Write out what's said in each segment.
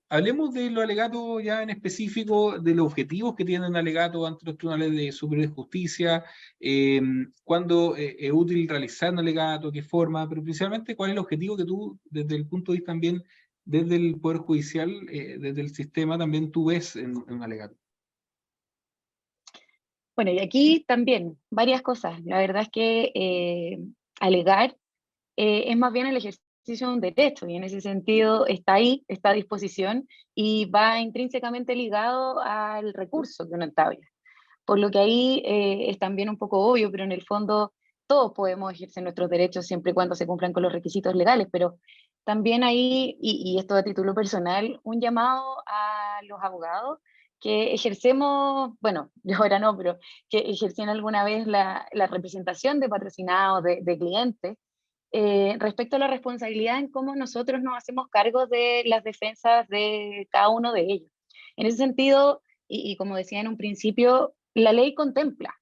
Hablemos de los alegatos ya en específico, de los objetivos que tienen alegatos ante los tribunales de superior de justicia, cuándo es útil realizar un alegato, qué forma, pero principalmente cuál es el objetivo que tú, desde el punto de vista también, desde el Poder Judicial, desde el sistema, también tú ves en un alegato. Bueno, y aquí también varias cosas. La verdad es que alegar es más bien el ejercicio de un derecho y en ese sentido está ahí, está a disposición y va intrínsecamente ligado al recurso que uno entabla. Por lo que ahí es también un poco obvio, pero en el fondo todos podemos ejercer nuestros derechos siempre y cuando se cumplan con los requisitos legales, pero también ahí, y esto a título personal, un llamado a los abogados que ejercemos, bueno, yo ahora no, pero que ejercían alguna vez la representación de patrocinados, de clientes, respecto a la responsabilidad en cómo nosotros nos hacemos cargo de las defensas de cada uno de ellos. En ese sentido, y como decía en un principio, la ley contempla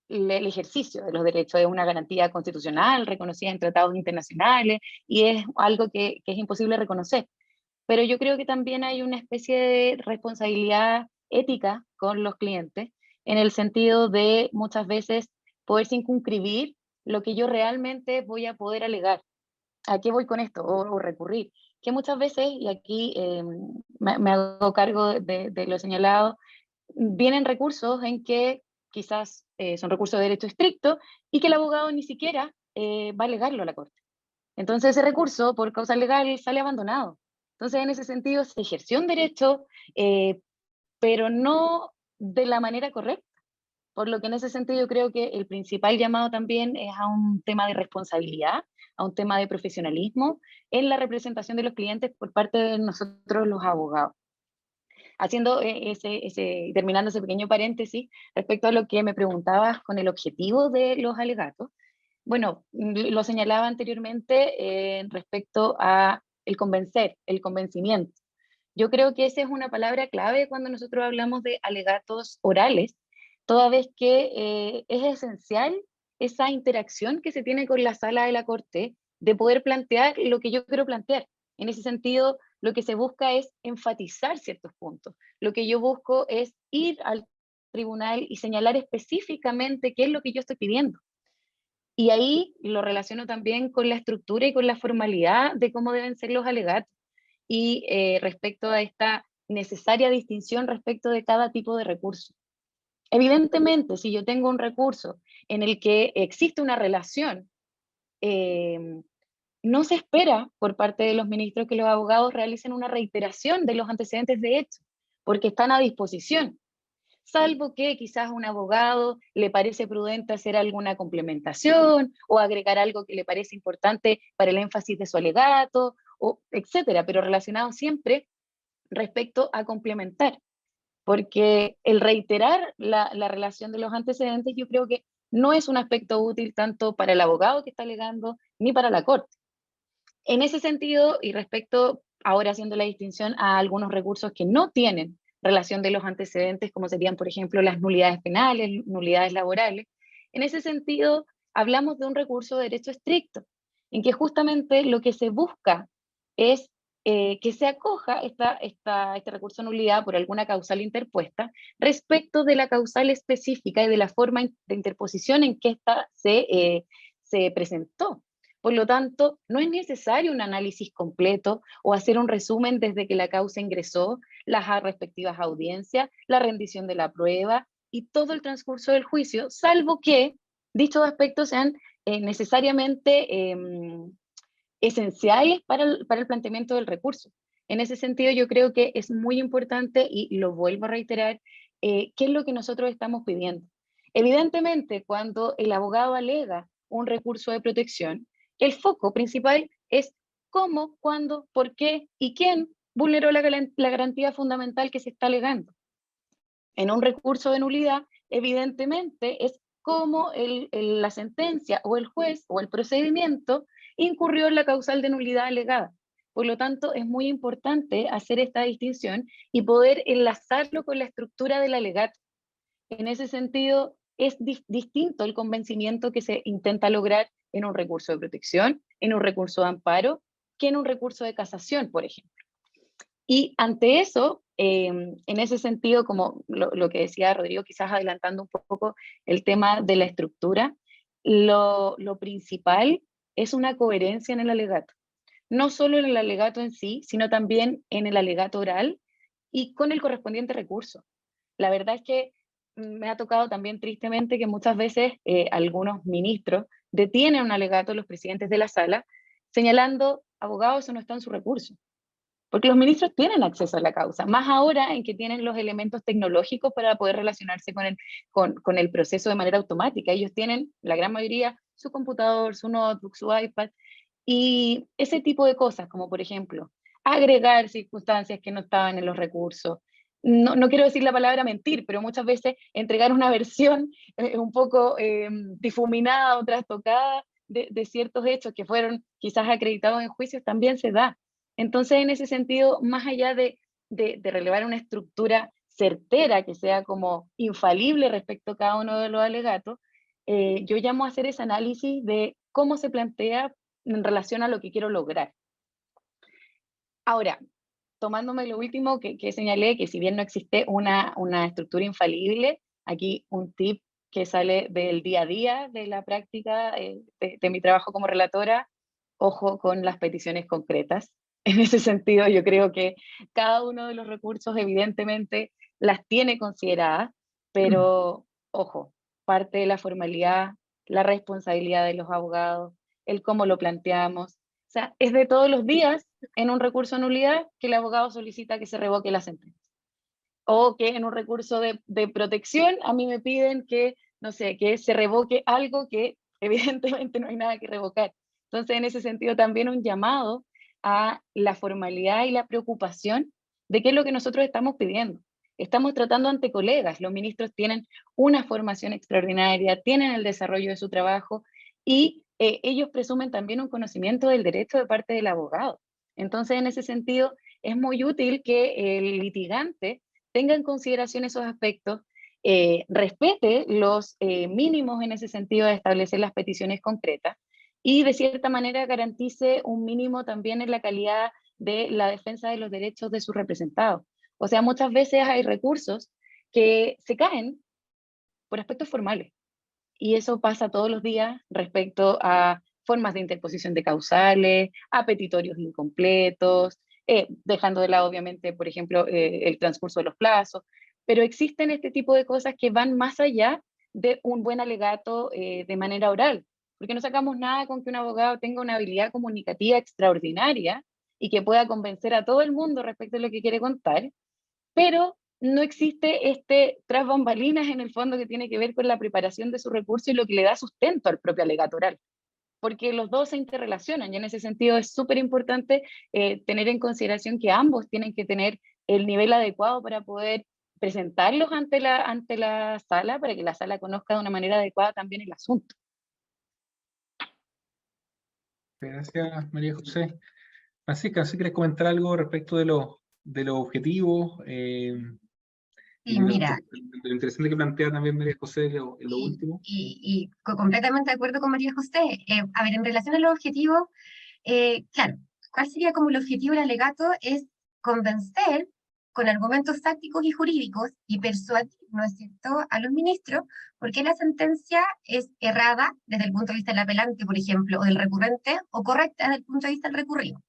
el ejercicio de los derechos, es una garantía constitucional reconocida en tratados internacionales y es algo que es imposible reconocer. Pero yo creo que también hay una especie de responsabilidad ética con los clientes, en el sentido de muchas veces poder circunscribir lo que yo realmente voy a poder alegar. ¿A qué voy con esto? O recurrir. Que muchas veces, y aquí me hago cargo de lo señalado, vienen recursos en que quizás son recursos de derecho estricto y que el abogado ni siquiera va a alegarlo a la corte. Entonces ese recurso, por causa legal, sale abandonado. Entonces, en ese sentido, se ejerció un derecho, eh, pero no de la manera correcta. Por lo que en ese sentido yo creo que el principal llamado también es a un tema de responsabilidad, a un tema de profesionalismo en la representación de los clientes por parte de nosotros los abogados. Haciendo terminando ese pequeño paréntesis respecto a lo que me preguntabas con el objetivo de los alegatos, bueno, lo señalaba anteriormente respecto a el convencer, el convencimiento. Yo creo que esa es una palabra clave cuando nosotros hablamos de alegatos orales, toda vez que es esencial esa interacción que se tiene con la sala de la corte de poder plantear lo que yo quiero plantear. En ese sentido, lo que se busca es enfatizar ciertos puntos. Lo que yo busco es ir al tribunal y señalar específicamente qué es lo que yo estoy pidiendo. Y ahí lo relaciono también con la estructura y con la formalidad de cómo deben ser los alegatos y respecto a esta necesaria distinción respecto de cada tipo de recurso. Evidentemente, si yo tengo un recurso en el que existe una relación, eh, no se espera por parte de los ministros que los abogados realicen una reiteración de los antecedentes de hecho, porque están a disposición, salvo que quizás a un abogado le parece prudente hacer alguna complementación o agregar algo que le parece importante para el énfasis de su alegato, o etcétera, pero relacionado siempre respecto a complementar, porque el reiterar la relación de los antecedentes yo creo que no es un aspecto útil tanto para el abogado que está alegando ni para la corte. En ese sentido, y respecto, ahora haciendo la distinción a algunos recursos que no tienen relación de los antecedentes, como serían, por ejemplo, las nulidades penales, nulidades laborales, en ese sentido, hablamos de un recurso de derecho estricto, en que justamente lo que se busca es que se acoja este recurso de nulidad por alguna causal interpuesta respecto de la causal específica y de la forma de interposición en que ésta se presentó. Por lo tanto, no es necesario un análisis completo o hacer un resumen desde que la causa ingresó, las respectivas audiencias, la rendición de la prueba y todo el transcurso del juicio, salvo que dichos aspectos sean necesariamente esenciales para el planteamiento del recurso. En ese sentido, yo creo que es muy importante, y lo vuelvo a reiterar, qué es lo que nosotros estamos pidiendo. Evidentemente, cuando el abogado alega un recurso de protección, el foco principal es cómo, cuándo, por qué y quién vulneró la garantía fundamental que se está alegando. En un recurso de nulidad, evidentemente, es cómo la sentencia o el juez o el procedimiento incurrió en la causal de nulidad alegada. Por lo tanto, es muy importante hacer esta distinción y poder enlazarlo con la estructura del alegato. En ese sentido, es distinto el convencimiento que se intenta lograr en un recurso de protección, en un recurso de amparo, que en un recurso de casación, por ejemplo. Y ante eso, en ese sentido, como lo que decía Rodrigo, quizás adelantando un poco el tema de la estructura, lo principal es una coherencia en el alegato. No solo en el alegato en sí, sino también en el alegato oral y con el correspondiente recurso. La verdad es que me ha tocado también tristemente que muchas veces algunos ministros detienen un alegato a los presidentes de la sala señalando, abogados, eso no está en su recurso. Porque los ministros tienen acceso a la causa, más ahora en que tienen los elementos tecnológicos para poder relacionarse con el proceso de manera automática. Ellos tienen, la gran mayoría, su computador, su notebook, su iPad, y ese tipo de cosas, como por ejemplo, agregar circunstancias que no estaban en los recursos. No quiero decir la palabra mentir, pero muchas veces entregar una versión un poco difuminada o trastocada de ciertos hechos que fueron quizás acreditados en juicios también se da. Entonces, en ese sentido, más allá de relevar una estructura certera que sea como infalible respecto a cada uno de los alegatos, yo llamo a hacer ese análisis de cómo se plantea en relación a lo que quiero lograr. Ahora, tomándome lo último que señalé, que si bien no existe una estructura infalible, aquí un tip que sale del día a día de la práctica de mi trabajo como relatora, ojo con las peticiones concretas. En ese sentido, yo creo que cada uno de los recursos evidentemente las tiene consideradas, pero ojo, parte de la formalidad, la responsabilidad de los abogados, el cómo lo planteamos. O sea, es de todos los días en un recurso de nulidad que el abogado solicita que se revoque la sentencia. O que en un recurso de protección a mí me piden que, no sé, que se revoque algo que evidentemente no hay nada que revocar. Entonces, en ese sentido, también un llamado a la formalidad y la preocupación de qué es lo que nosotros estamos pidiendo. Estamos tratando ante colegas, los ministros tienen una formación extraordinaria, tienen el desarrollo de su trabajo y ellos presumen también un conocimiento del derecho de parte del abogado. Entonces, en ese sentido, es muy útil que el litigante tenga en consideración esos aspectos, respete los mínimos en ese sentido de establecer las peticiones concretas y de cierta manera garantice un mínimo también en la calidad de la defensa de los derechos de sus representados. O sea, muchas veces hay recursos que se caen por aspectos formales y eso pasa todos los días respecto a formas de interposición de causales, a petitorios incompletos, dejando de lado obviamente, por ejemplo, el transcurso de los plazos, pero existen este tipo de cosas que van más allá de un buen alegato de manera oral, porque no sacamos nada con que un abogado tenga una habilidad comunicativa extraordinaria y que pueda convencer a todo el mundo respecto a lo que quiere contar, pero no existe este tras bambalinas en el fondo que tiene que ver con la preparación de su recurso y lo que le da sustento al propio alegato oral, porque los dos se interrelacionan y en ese sentido es súper importante tener en consideración que ambos tienen que tener el nivel adecuado para poder presentarlos ante la sala, para que la sala conozca de una manera adecuada también el asunto. Gracias, María José. Francisca, ¿no sé si quieres comentar algo respecto de los objetivos y Sí, mira, de lo interesante que plantea también María José en lo y, último? completamente de acuerdo con María José. A ver, en relación a los objetivos, claro, ¿cuál sería como el objetivo del alegato? Es convencer con argumentos tácticos y jurídicos y persuadir, ¿no es cierto?, a los ministros porque la sentencia es errada desde el punto de vista del apelante, por ejemplo, o del recurrente, o correcta desde el punto de vista del recurrido.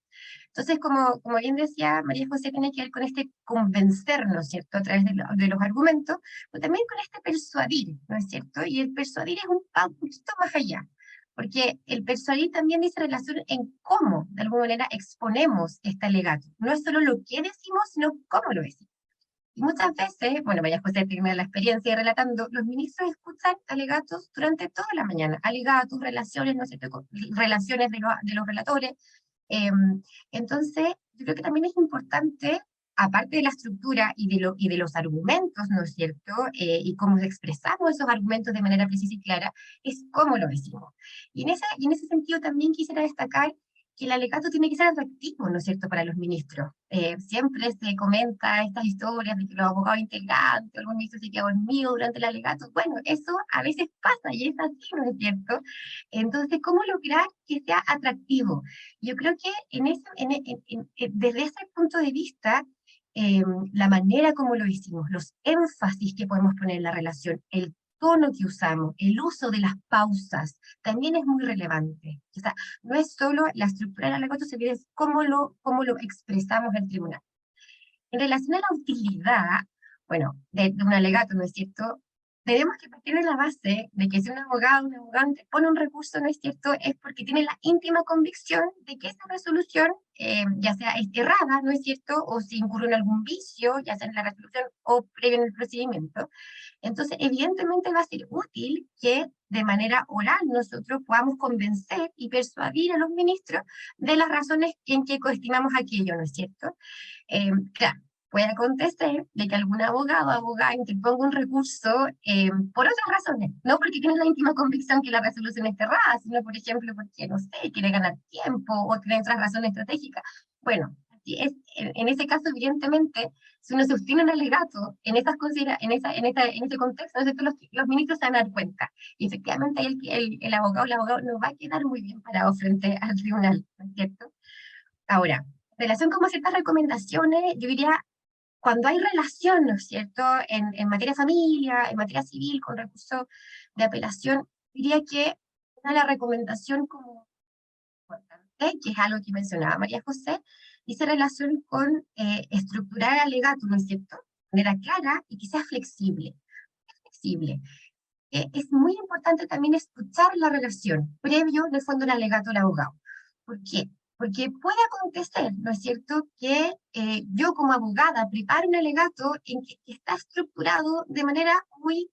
Entonces, como bien decía María José, tiene que ver con este convencernos, ¿cierto?, a través de los argumentos, pero también con este persuadir, ¿no es cierto? Y el persuadir es un poquito más allá, porque el persuadir también dice relación en cómo, de alguna manera, exponemos este alegato. No es solo lo que decimos, sino cómo lo decimos. Y muchas veces, bueno, María José tiene la experiencia relatando, los ministros escuchan alegatos durante toda la mañana, alegatos, relaciones, ¿no es cierto?, relaciones de los relatores. Eh, entonces, yo creo que también es importante, aparte de la estructura y de los argumentos, ¿no es cierto?, y cómo expresamos esos argumentos de manera precisa y clara, es cómo lo decimos. Y en ese sentido también quisiera destacar que el alegato tiene que ser atractivo, ¿no es cierto?, para los ministros. Siempre se comenta estas historias de que los abogados integrantes, algún ministro se queda dormido durante el alegato. Bueno, eso a veces pasa y es así, ¿no es cierto? Entonces, ¿cómo lograr que sea atractivo? Yo creo que desde ese punto de vista, la manera como lo hicimos, los énfasis que podemos poner en la relación, el tono que usamos, el uso de las pausas, también es muy relevante. O sea, no es solo la estructura del alegato, sino es cómo lo expresamos en el tribunal. En relación a la utilidad, bueno, de un alegato, ¿no es cierto? Tenemos que partir de la base de que si un abogado, un abogante pone un recurso, ¿no es cierto?, es porque tiene la íntima convicción de que esa resolución, ya sea errada, ¿no es cierto?, o si incurre en algún vicio, ya sea en la resolución o previo en el procedimiento. Entonces, evidentemente va a ser útil que de manera oral nosotros podamos convencer y persuadir a los ministros de las razones en que coestimamos aquello, ¿no es cierto? Claro, puede acontecer de que algún abogado o abogada interponga un recurso por otras razones, no porque tiene la íntima convicción que la resolución es errada, sino, por ejemplo, porque, no sé, quiere ganar tiempo o tiene otras razones estratégicas. Bueno, así es, en ese caso, evidentemente, si uno sostiene un alegato en ese contexto, entonces los ministros se van a dar cuenta. Y efectivamente, el abogado o el abogado no va a quedar muy bien parado frente al tribunal, ¿no es cierto? Ahora, en relación con ciertas recomendaciones, yo diría, cuando hay relación, ¿no es cierto?, en materia familia, en materia civil, con recurso de apelación, diría que una de las recomendaciones como importante, que es algo que mencionaba María José, dice relación con estructurar el alegato, ¿no es cierto?, de manera clara y que sea flexible. Flexible. Es muy importante también escuchar la relación previo, en el fondo, del alegato al abogado. ¿Por qué? Porque puede acontecer, ¿no es cierto?, que yo como abogada prepare un alegato en que está estructurado de manera muy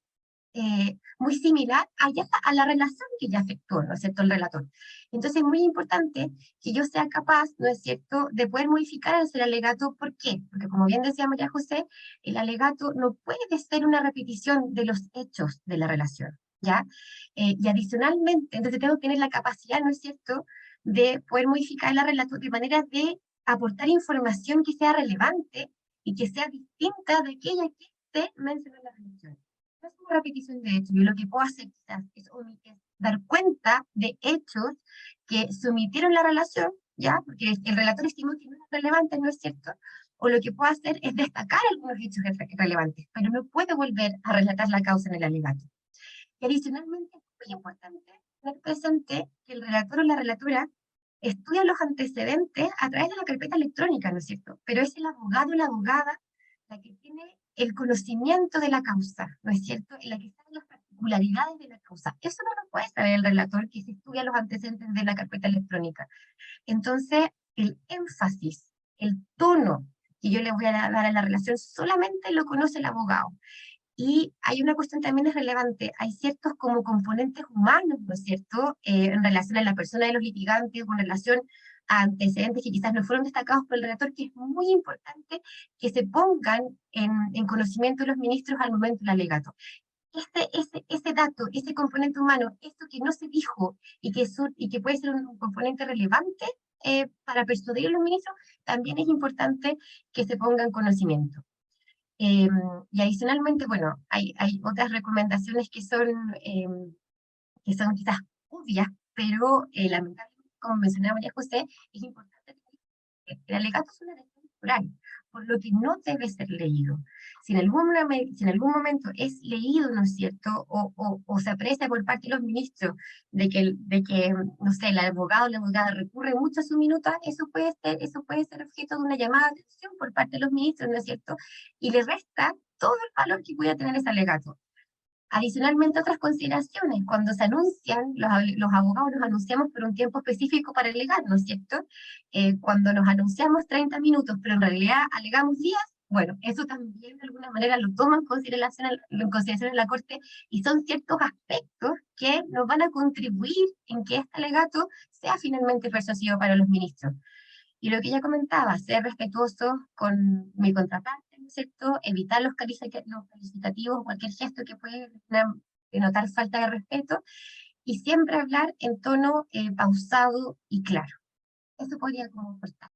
similar a la relación que ya efectuó, ¿no es cierto?, el relator. Entonces es muy importante que yo sea capaz, ¿no es cierto?, de poder modificar ese alegato. ¿Por qué? Porque como bien decía María José, el alegato no puede ser una repetición de los hechos de la relación, ¿ya? Y adicionalmente, entonces tengo que tener la capacidad, ¿no es cierto?, de poder modificar la relación de manera de aportar información que sea relevante y que sea distinta de aquella que se menciona en la relación. No es una repetición de hechos. Yo lo que puedo hacer quizás es dar cuenta de hechos que se omitieron en la relación, ¿ya? Porque el relator estimó que no eran relevantes, ¿no es cierto? O lo que puedo hacer es destacar algunos hechos relevantes, pero no puedo volver a relatar la causa en el alegato. Y adicionalmente es muy importante tener presente que el relator o la relatora estudia los antecedentes a través de la carpeta electrónica, ¿no es cierto? Pero es el abogado o la abogada la que tiene el conocimiento de la causa, ¿no es cierto?, en la que están las particularidades de la causa. Eso no lo puede saber el relator que se estudia los antecedentes de la carpeta electrónica. Entonces, el énfasis, el tono que yo le voy a dar a la relación solamente lo conoce el abogado. Y hay una cuestión también es relevante, hay ciertos como componentes humanos, ¿no es cierto?, en relación a la persona de los litigantes, o en relación a antecedentes que quizás no fueron destacados por el relator, que es muy importante que se pongan en conocimiento de los ministros al momento del alegato. Ese dato, ese componente humano, esto que no se dijo y que puede ser un componente relevante para persuadir a los ministros, también es importante que se ponga en conocimiento. Y adicionalmente, bueno, hay otras recomendaciones que son quizás obvias, pero lamentablemente, como mencionaba María José, es importante que el alegato es una decisión oral, por lo que no debe ser leído. Si en algún momento es leído, ¿no es cierto?, o se aprecia por parte de los ministros de que no sé, el abogado o la abogada recurre mucho a su minuta, eso puede ser objeto de una llamada de atención por parte de los ministros, ¿no es cierto?, y le resta todo el valor que pueda tener ese alegato. Adicionalmente, otras consideraciones, cuando se anuncian, los abogados nos anunciamos por un tiempo específico para alegar, ¿no es cierto? Cuando nos anunciamos 30 minutos, pero en realidad alegamos días, bueno, eso también de alguna manera lo toman en consideración en la Corte, y son ciertos aspectos que nos van a contribuir en que este alegato sea finalmente persuasivo para los ministros. Y lo que ya comentaba, ser respetuoso con mi contraparte, ¿no es cierto?, evitar los calificativos, cualquier gesto que puede denotar falta de respeto, y siempre hablar en tono pausado y claro. Eso podría como aportar.